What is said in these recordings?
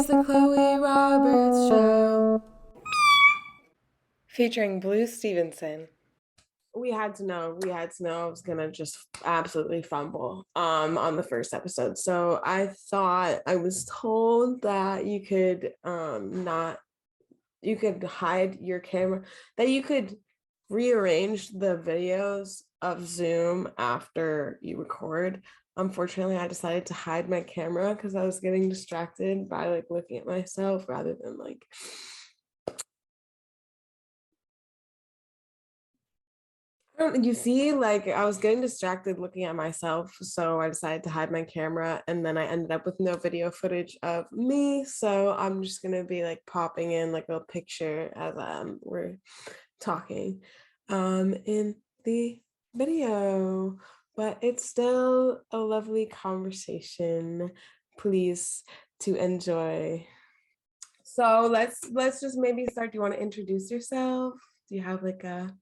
is the Chloe Roberts Show. Featuring Blue Stevenson. We had to know I was gonna just absolutely fumble on the first episode. So I was told that you could not you could hide your camera, that you could rearrange the videos of Zoom after you record. Unfortunately, I decided to hide my camera because I was getting distracted by like looking at myself rather than like you see, like I was getting distracted looking at myself, so I decided to hide my camera, and then I ended up with no video footage of me. So I'm just gonna be like popping in like a picture as we're talking in the video. But it's still a lovely conversation. Please to enjoy. So let's just maybe start. Do you want to introduce yourself? Do you have like a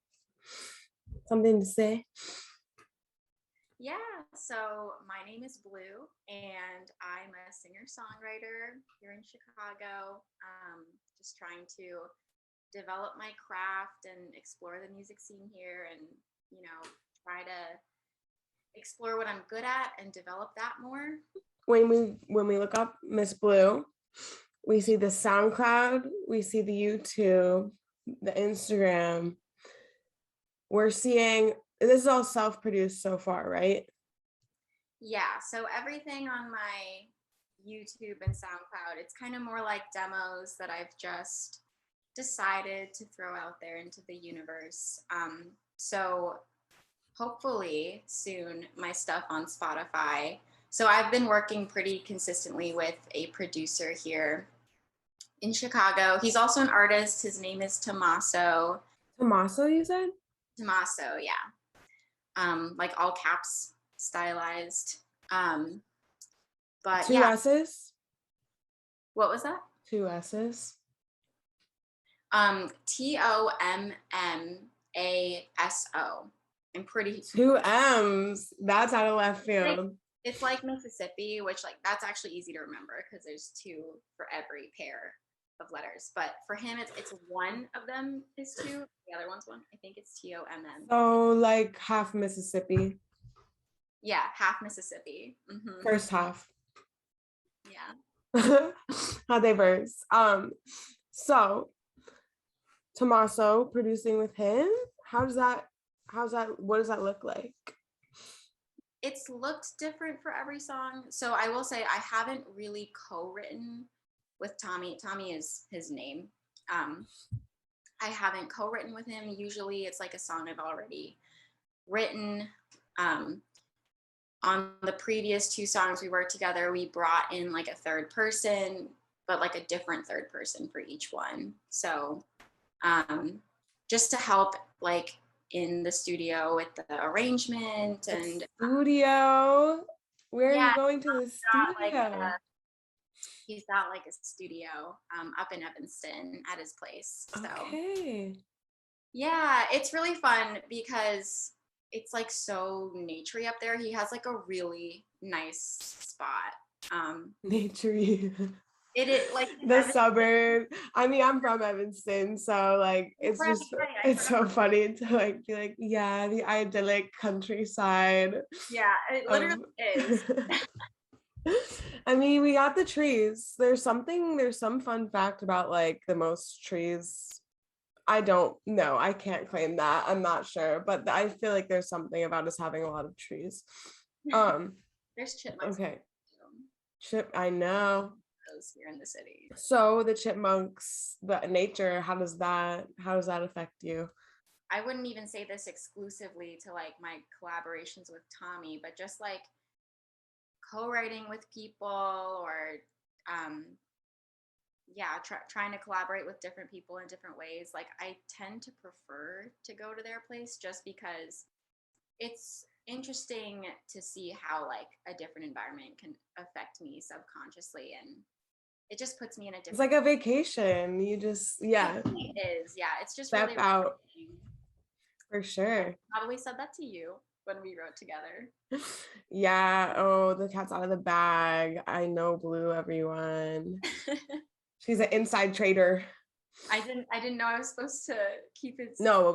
something to say? Yeah, so my name is Blue, and I'm a singer-songwriter here in Chicago. Just trying to develop my craft and explore the music scene here, and try to explore what I'm good at and develop that more. When we look up Miss Blue, we see the SoundCloud, we see the YouTube, the Instagram. We're seeing this is all self-produced so far, right? Yeah, so everything on my YouTube and SoundCloud, it's kind of more like demos that I've just decided to throw out there into the universe. So hopefully soon my stuff on Spotify. So I've been working pretty consistently with a producer here in Chicago. He's also an artist. His name is Tommaso. Tommaso, you said? Tommaso, yeah. Like all caps stylized. But Two yeah. S's? What was that? Two S's. Tommaso. I'm pretty two M's. That's out of left field. It's like Mississippi, which like that's actually easy to remember because there's two for every pair of letters. But for him, it's one of them is two. The other one's one. I think it's Tomm. So like half Mississippi. Yeah, half Mississippi. Mm-hmm. First half. Yeah. How diverse. So Tommaso producing with him. How's that? What does that look like? It's looked different for every song. So I will say I haven't really co-written with Tommy. Tommy is his name. I haven't co-written with him. Usually it's like a song I've already written. On the previous two songs we worked together, we brought in like a third person, but like a different third person for each one. So just to help like in the studio with the arrangement and studio. Where are you going to the studio? He's got like a studio up in Evanston at his place. So okay. Yeah, it's really fun because it's like so naturey up there. He has like a really nice spot. Naturey. It is like the suburb. I mean, I'm from Evanston, so like it's just it's so funny to like be like, yeah, the idyllic countryside. Yeah, it literally is. I mean, we got the trees. There's some fun fact about like the most trees. I don't know. I can't claim that. I'm not sure, but I feel like there's something about us having a lot of trees. There's chipmunks. Okay. I know. Here in the city. So the chipmunks, the nature, how does that affect you? I wouldn't even say this exclusively to like my collaborations with Tommy, but just like co-writing with people or trying to collaborate with different people in different ways. Like I tend to prefer to go to their place just because it's interesting to see how like a different environment can affect me subconsciously, and it just puts me in a different. It's like a vacation. You just It is. Yeah, it's just step really out. For sure. I probably said that to you. when we wrote together. Yeah. Oh, the cat's out of the bag. I know Blue, everyone. She's an inside trader. I didn't know I was supposed to keep it. No,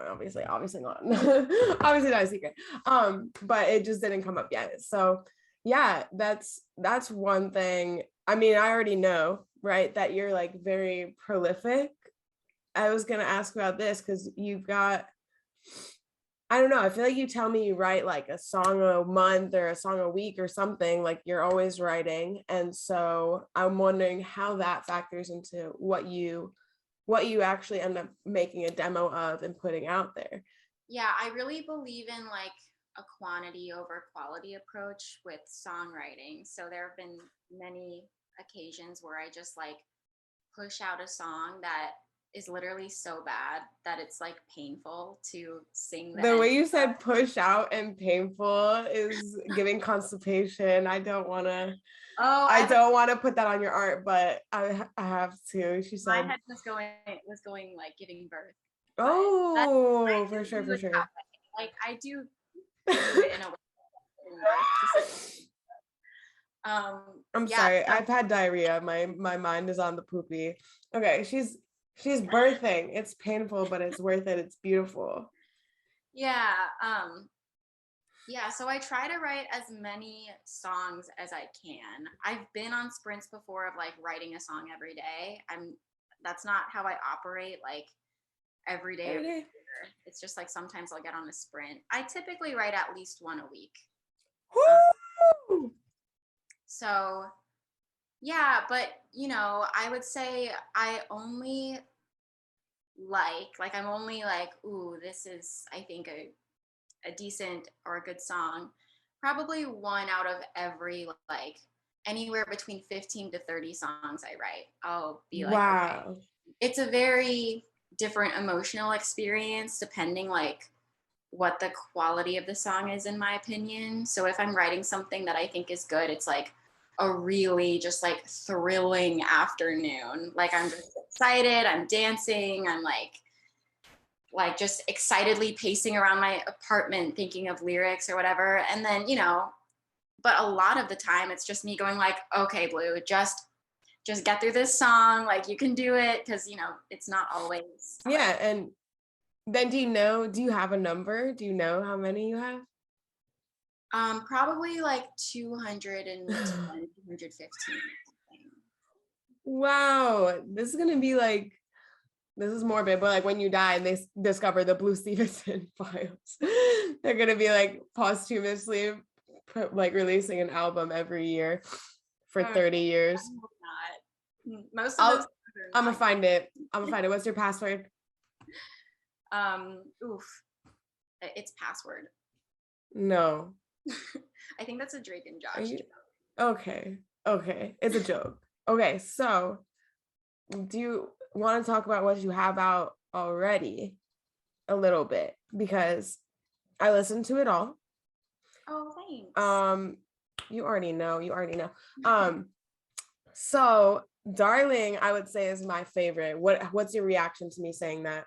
obviously not. Obviously not a secret. But it just didn't come up yet. So yeah, that's one thing. I mean, I already know, right, that you're like very prolific. I was gonna ask about this because you've got, I don't know, I feel like you tell me you write like a song a month or a song a week or something, like you're always writing. And so I'm wondering how that factors into what you actually end up making a demo of and putting out there. Yeah, I really believe in like a quantity over quality approach with songwriting. So there have been many occasions where I just like push out a song that is literally so bad that it's like painful to sing The way you said of. push out and painful is giving constipation. I don't want to Oh, put that on your art, but I have to. She my said, head was going like giving birth. oh, for sure, for sure. Like I do it in a way. I'm Yeah, sorry. so, I've had diarrhea. My mind is on the poopy. Okay, she's birthing. It's painful, but it's worth it. It's beautiful. yeah, yeah. So I try to write as many songs as I can. I've been on sprints before of like writing a song every day. That's not how I operate. Like every day. Every day. It's just like sometimes I'll get on a sprint. I typically write at least one a week. Woo! So yeah, but you know, I would say I only I'm only like, ooh, this is I think a decent or a good song. Probably one out of every like anywhere between 15 to 30 songs I write. I'll be like, okay. Wow. It's a very different emotional experience depending like what the quality of the song is in my opinion. So if I'm writing something that I think is good, it's like a really just like thrilling afternoon. Like I'm just excited, I'm dancing, I'm like just excitedly pacing around my apartment thinking of lyrics or whatever. And then, you know, but a lot of the time it's just me going like, okay, Blue, just get through this song. Like you can do it. Cause you know, it's not always. Yeah. And then do you have a number? Do you know how many you have? Probably like 210, 215. Wow. This is going to be like, this is morbid, but like when you die and they discover the Blue Stevenson files, they're going to be like posthumously like releasing an album every year for 30 years. Not. Most of those. I'm gonna find it. What's your password? It's password. No. I think that's a Drake and Josh joke. Okay. It's a joke. Okay, so do you want to talk about what you have out already a little bit? Because I listened to it all. Oh, thanks. You already know. So Darling, I would say is my favorite. What's your reaction to me saying that?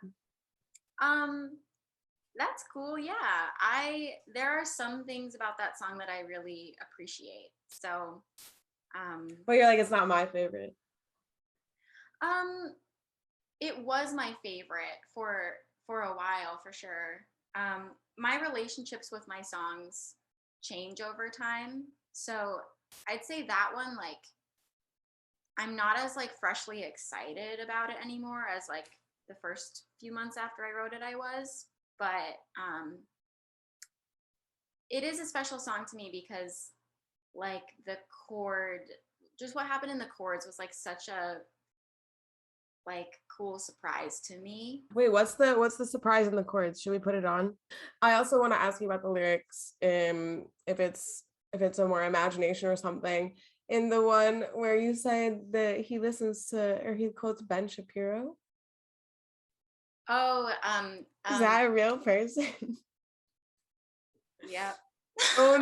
That's cool. Yeah. There are some things about that song that I really appreciate. So but you're like, it's not my favorite. It was my favorite for a while for sure. My relationships with my songs change over time. So I'd say that one, like, I'm not as like freshly excited about it anymore as like the first few months after I wrote it I was. But it is a special song to me because like the chord, just what happened in the chords was like such a like cool surprise to me. Wait, what's the surprise in the chords? Should we put it on? I also want to ask you about the lyrics, if it's a more imagination or something. In the one where you said that he listens to or he quotes Ben Shapiro. Oh, is that a real person? Yeah. Oh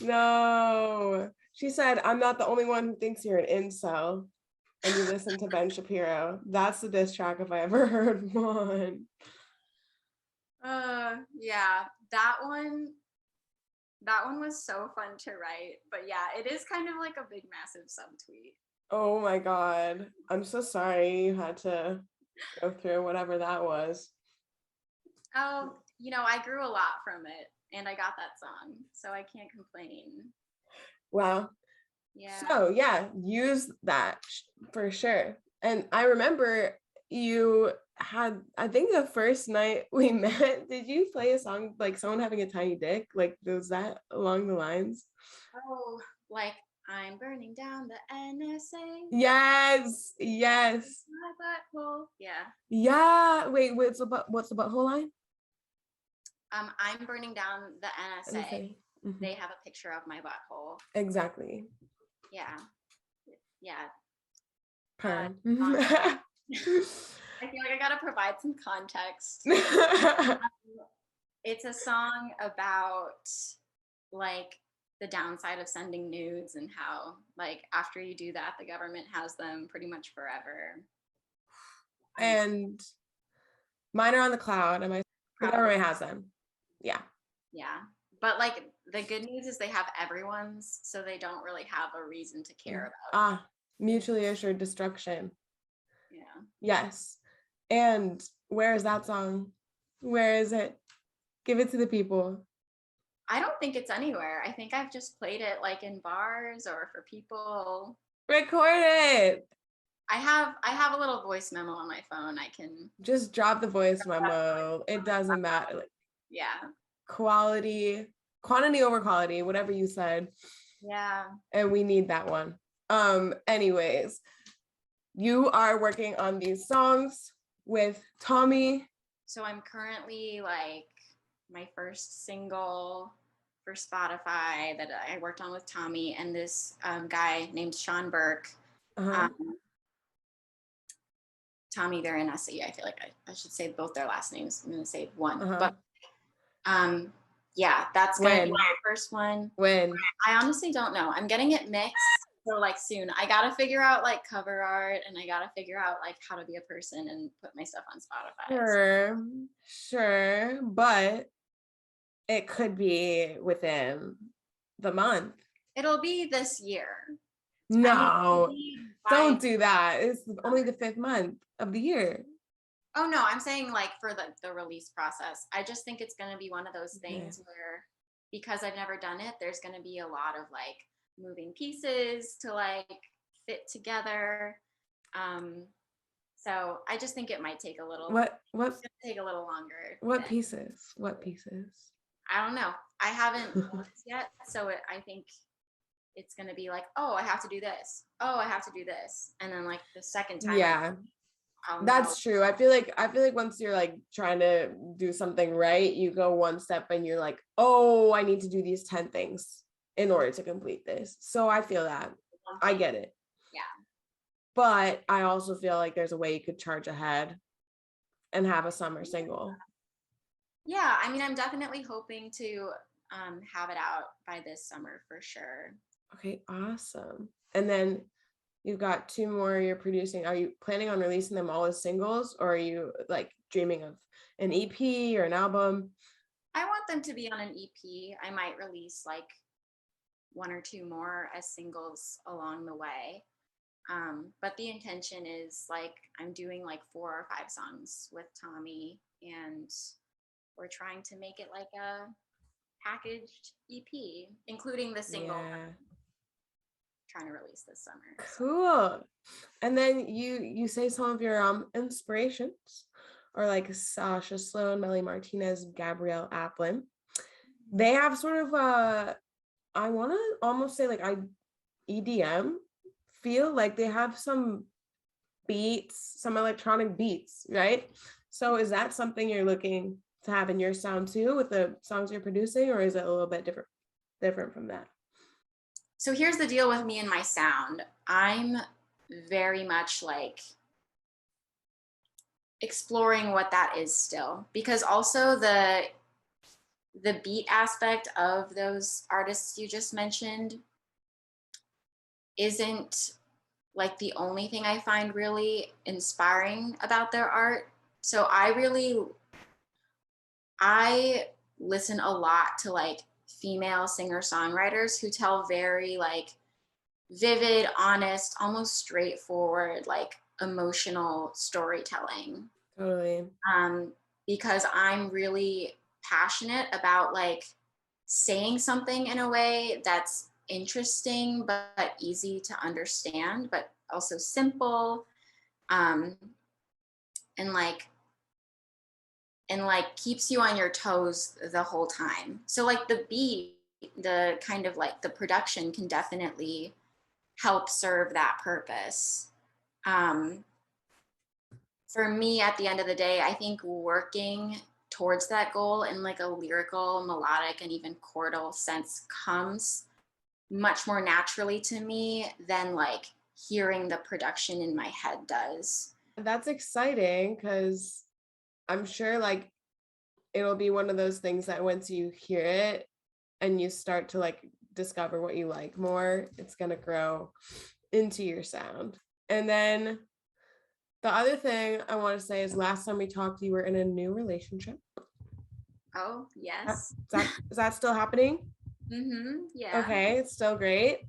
no. She said, I'm not the only one who thinks you're an incel and you listen to Ben Shapiro. That's the diss track if I ever heard one. Yeah, that one was so fun to write. But yeah, it is kind of like a big, massive subtweet. Oh my God. I'm so sorry you had to go through whatever that was. Oh, I grew a lot from it and I got that song, so I can't complain. Wow. Yeah. So yeah, use that for sure. And I remember you had, I think the first night we met, did you play a song like someone having a tiny dick? Like, was that along the lines? Oh, like I'm burning down the NSA. Yes, yes. My butthole. Yeah. Yeah. Wait, what's the butthole line? I'm burning down the Let me NSA. say. Mhm. They have a picture of my butthole. Exactly. Yeah. Yeah. Per. Song. I feel like I gotta provide some context. It's a song about like the downside of sending nudes and how like after you do that, the government has them pretty much forever. And And mine are on the cloud, and the probably, government has them. Yeah. yeah. But like the good news is they have everyone's, so they don't really have a reason to care about. Ah, mutually assured destruction. Yeah. Yes. And where is that song? Where is it? Give it to the people. I don't think it's anywhere. I think I've just played it like in bars or for people. Record it. I have a little voice memo on my phone. I can. Just drop the voice memo. It doesn't matter. Like Yeah. quality, quantity over quality, whatever you said. Yeah. And we need that one. Anyways, you are working on these songs with Tommy. So I'm currently like my first single for Spotify that I worked on with Tommy and this guy named Sean Burke. Uh-huh. Um, Tommy, they're in SE. I feel like I should say both their last names. I'm going to say one. Uh-huh. But um, yeah, that's going to be my first one. When? I honestly don't know. I'm getting it mixed. So like soon, I gotta figure out like cover art, and I gotta figure out like how to be a person and put my stuff on Spotify. Sure, sure, but it could be within the month. It'll be this year. I mean, No, by don't do that. It's only the 5th month of the year. oh no, I'm saying like for the release process. I just think it's gonna be one of those Okay. things where because I've never done it, there's gonna be a lot of like moving pieces to like fit together. Um, so I just think it might take a little What take a little longer. what pieces? What pieces? I don't know. I haven't noticed yet, so I think it's gonna be like, oh, I have to do this. Oh, I have to do this, and then like the second time, Yeah, I'll know. that's true. I feel like once you're like trying to do something right, you go one step and you're like, oh, I need to do these 10 things in order to complete this. So I feel that. I get it. Yeah. But I also feel like there's a way you could charge ahead and have a summer single. Yeah, I mean, I'm definitely hoping to have it out by this summer for sure. Okay, awesome. And then you've got 2 more you're producing. Are you planning on releasing them all as singles, or are you like dreaming of an EP or an album? I want them to be on an EP. I might release like one or two more as singles along the way. But the intention is like I'm doing like 4 or 5 songs with Tommy, and we're trying to make it like a packaged EP, including the single Yeah. trying to release this summer. Cool. And then you say some of your inspirations or like Sasha Sloan, Melly Martinez, Gabrielle Aplin. They have sort of a, I want to almost say like EDM feel, like they have some beats, some electronic beats, right? So is that something you're looking to have in your sound too with the songs you're producing, or is it a little bit different from that? So here's the deal with me and my sound. I'm very much like exploring what that is still, because also the beat aspect of those artists you just mentioned isn't like the only thing I find really inspiring about their art. So I listen a lot to like female singer-songwriters who tell very like vivid, honest, almost straightforward, like emotional storytelling. Totally. Um, because I'm really passionate about like saying something in a way that's interesting but easy to understand, but also simple, um, and like keeps you on your toes the whole time. So like the beat, the kind of like the production can definitely help serve that purpose. Um, for me, at the end of the day, I think working towards that goal in like a lyrical, melodic, and even chordal sense comes much more naturally to me than like hearing the production in my head does. That's exciting because I'm sure like it'll be one of those things that once you hear it and you start to like discover what you like more, it's going to grow into your sound. And then the other thing I want to say is last time we talked, you were in a new relationship. Oh, yes. Is that still happening? Mm-hmm. Yeah. Okay, it's still great.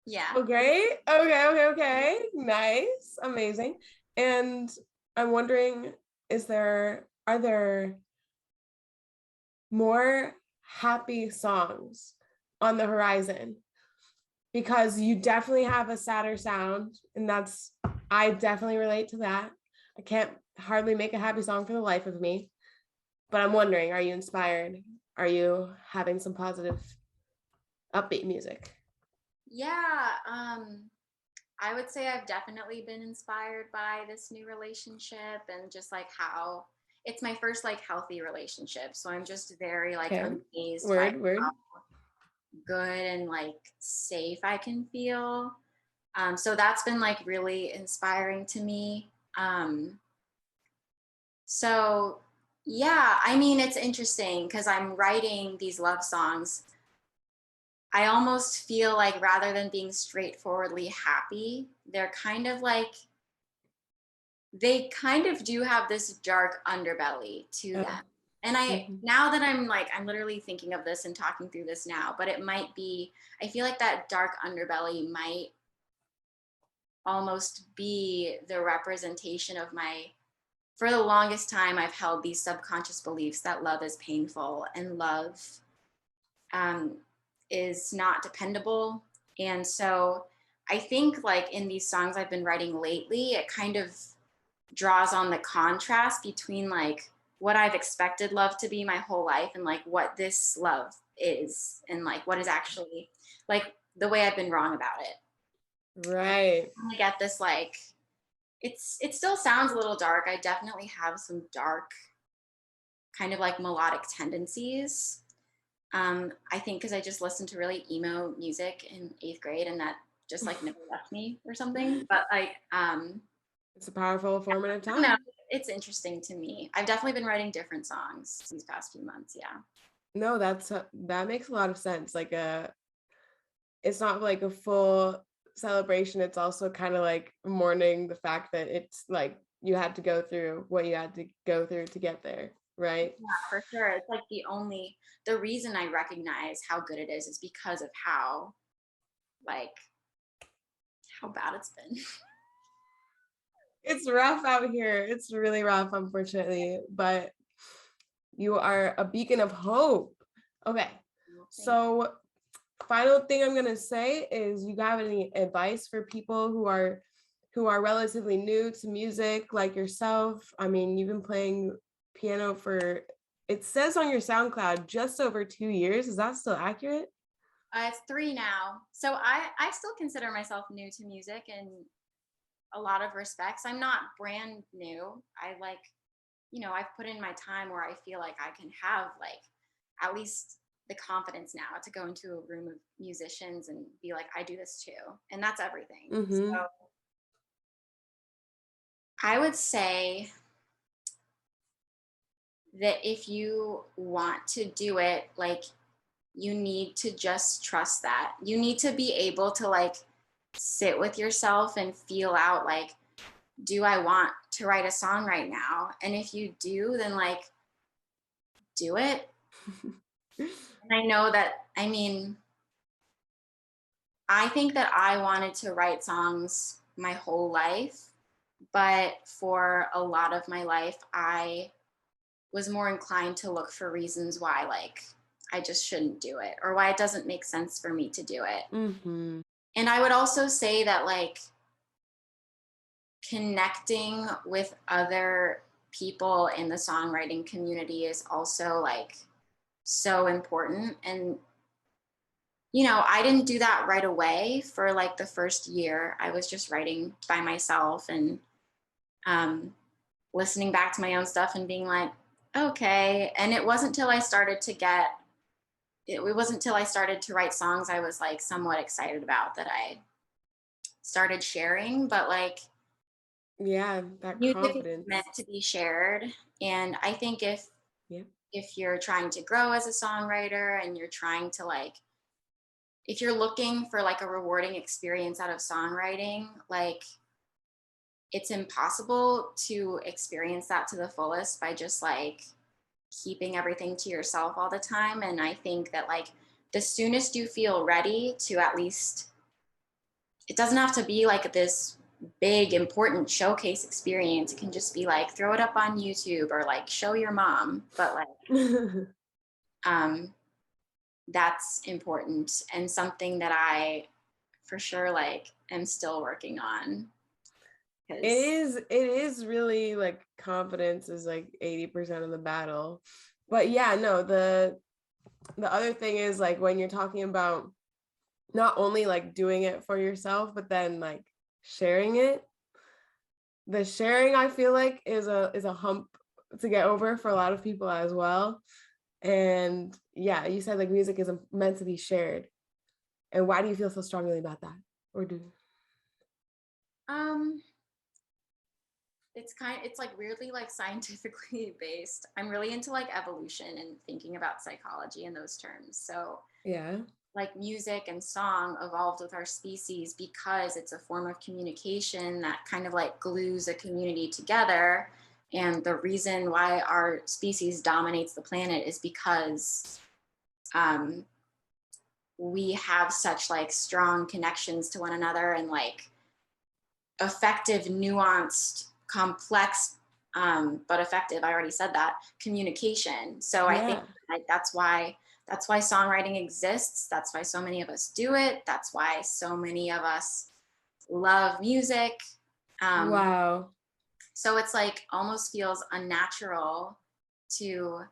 Yeah. Oh, great. Okay. Nice. Amazing. And I'm wondering, are there more happy songs on the horizon? Because you definitely have a sadder sound, and I definitely relate to that. I can't hardly make a happy song for the life of me. But I'm wondering, are you inspired? Are you having some positive, upbeat music? Yeah. I would say I've definitely been inspired by this new relationship and just like how it's my first like healthy relationship. So I'm just very like Okay. amazed by Word. how good and like safe I can feel. So that's been like really inspiring to me. So yeah, I mean, it's interesting because I'm writing these love songs. I almost feel like rather than being straightforwardly happy, they're kind of like they kind of do have this dark underbelly to Oh. them. And I Mhm. now that I'm literally thinking of this and talking through this now, but it might be I feel like that dark underbelly might almost be the representation of my for the longest time I've held these subconscious beliefs that love is painful and love um, is not dependable. And so I think like in these songs I've been writing lately, it kind of draws on the contrast between like what I've expected love to be my whole life and like what this love is and like what is actually like the way I've been wrong about it. Right. I get this like it still sounds a little dark. I definitely have some dark kind of like melodic tendencies. I think because I just listened to really emo music in 8th grade and that just like never left me or something. But like It's a powerful formative I don't know. time. It's interesting to me. I've definitely been writing different songs these past few months. Yeah. No, that makes a lot of sense. It's not like a full celebration. It's also kind of like mourning the fact that it's like you had to go through what you had to go through to get there, right? Yeah, for sure. It's like the reason I recognize how good it is because of like, how bad it's been. It's rough out here. It's really rough, unfortunately, but you are a beacon of hope. Okay. So, final thing I'm going to say is you have any advice for people who are relatively new to music like yourself? I mean, you've been playing piano for it says on your SoundCloud just over 2 years. Is that still accurate? It's 3 now. So I still consider myself new to music in a lot of respects. I'm not brand new. I've put in my time where I feel like I can have like at least the confidence now to go into a room of musicians and be like, I do this too. And that's everything. Mhm. So I would say that if you want to do it, like you need to just trust that. You need to be able to like sit with yourself and feel out like do I want to write a song right now? And if you do, then like do it. And I know that, I mean, I think that I wanted to write songs my whole life, but for a lot of my life, I was more inclined to look for reasons why, like, I just shouldn't do it or why it doesn't make sense for me to do it. Hmm. And I would also say that, like, connecting with other people in the songwriting community is also like so important. And I didn't do that right away. For like the first year I was just writing by myself and um, listening back to my own stuff and being like, okay. And it wasn't till I started to get it wasn't till I started to write songs I was like somewhat excited about that I started sharing. But like, Yeah, that music is meant confidence. to be shared. And I think Yeah. if you're trying to grow as a songwriter and you're trying to like, if you're looking for like a rewarding experience out of songwriting, like it's impossible to experience that to the fullest by just like keeping everything to yourself all the time. And I think that like the soonest you feel ready to, at least, it doesn't have to be like this big important showcase experience. It can just be like throw it up on YouTube or like show your mom. But like um that's important and something that I for sure like am still working on because it is really like confidence is like 80% of the battle. But yeah, no, the other thing is like when you're talking about not only like doing it for yourself, but then like sharing it. The sharing I feel like is a hump to get over for a lot of people as well. And yeah, you said like music is meant to be shared. And why do you feel so strongly about that? Or do um it's like weirdly like scientifically based. I'm really into like evolution and thinking about psychology in those terms. So yeah. like music and song evolved with our species because it's a form of communication that kind of like glues a community together. And the reason why our species dominates the planet is because um, we have such like strong connections to one another and like effective, nuanced, complex, but effective. I already said that communication. So I think Yeah. like that's why songwriting exists. That's why so many of us do it. That's why so many of us love music. Um, Wow. so it's like almost feels unnatural to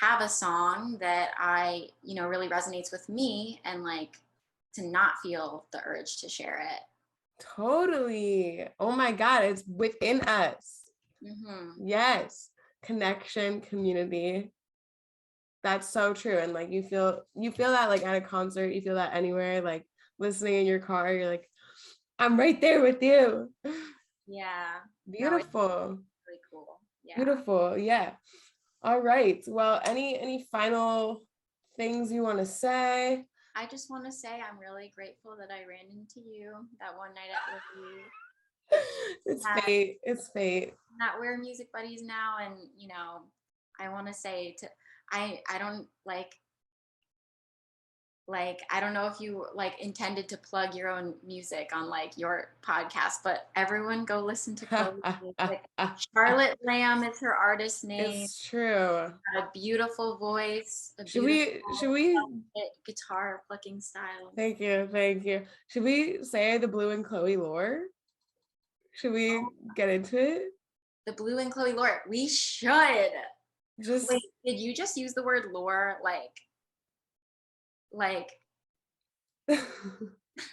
have a song that really resonates with me and like to not feel the urge to share it. Totally. Oh my God, it's within us. Mm-hmm. Yes. Connection, community. That's so true. And like you feel that like at a concert, you feel that anywhere, like listening in your car, you're like, I'm right there with you. Yeah. No, it's Beautiful. really cool. Yeah. Beautiful. Yeah. All right. Well, any final things you want to say? I just want to say I'm really grateful that I ran into you that one night at Liberty. It's That, fate. It's fate. that we're music buddies now. And, I want to say I don't like, I don't know if you like intended to plug your own music on like your podcast, but everyone go listen to Chloe's music. Charlotte Lamb is her artist name. It's true. A beautiful voice, a Should beautiful we should we guitar plucking style. thank you, thank you. Should we say the Blue and Chloe lore? Should we get into it? The Blue and Chloe lore. We should. Just Wait, did you just use the word lore like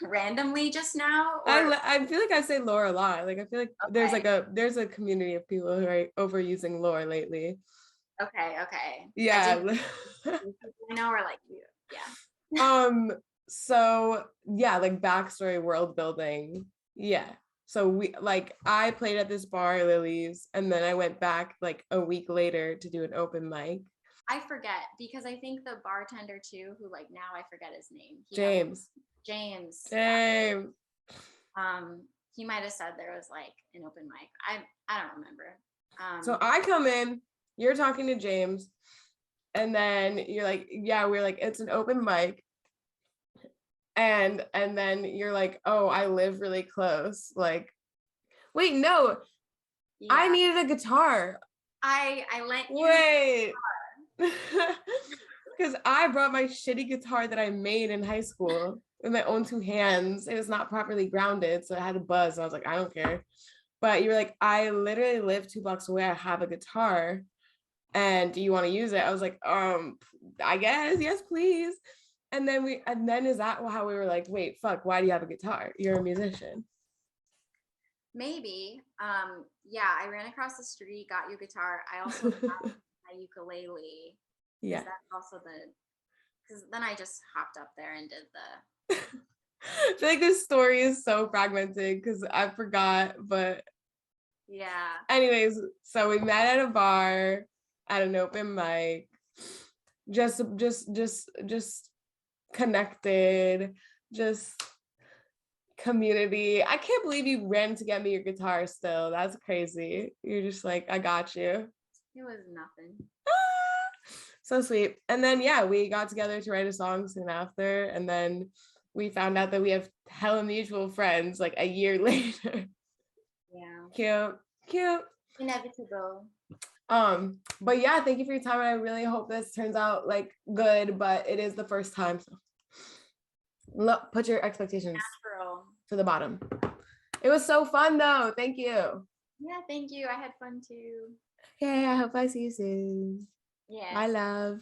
randomly just now? Or I feel like I say lore a lot. Like I feel like okay, there's a community of people who are overusing lore lately. okay. I didn't Yeah. I know or like you. Yeah. um so yeah, like backstory world building. Yeah. So I played at this bar, Lily's, and then I went back like a week later to do an open mic. I forget because I think the bartender too, who now I forget his name. He has James. James. Yeah. James. Um he might have said there was like an open mic. I don't remember. So I come in, you're talking to James, and then you're like, yeah, we're like, it's an open mic. And then you're like, oh, I live really close. Like, wait, no, Yeah. I needed a guitar. I lent you. Wait. Because I brought my shitty guitar that I made in high school with my own two hands. It was not properly grounded, so it had a buzz. I was like, I don't care. But you were like, I literally live 2 blocks away. I have a guitar, and do you want to use it? I was like, I guess, yes, please. And then is that how we were like, wait, fuck, why do you have a guitar? You're a musician. Maybe. Yeah, I ran across the street, got you a guitar. I also have my ukulele. Yeah. That's also because then I just hopped up there and did the. I feel like this story is so fragmented because I forgot, but yeah. Anyways, so we met at a bar at an open mic, just connected, just community. I can't believe you ran to get me your guitar still. That's crazy. You're just like, I got you. It was nothing. So sweet. And then yeah, we got together to write a song soon after, and then we found out that we have hella mutual friends like a year later. Yeah. Cute. Inevitable. But yeah, thank you for your time. I really hope this turns out like good, but it is the first time. So look, put your expectations to the bottom. It was so fun though. Thank you. Yeah, thank you. I had fun too. Okay, I hope I see you soon. Yeah. Bye, love.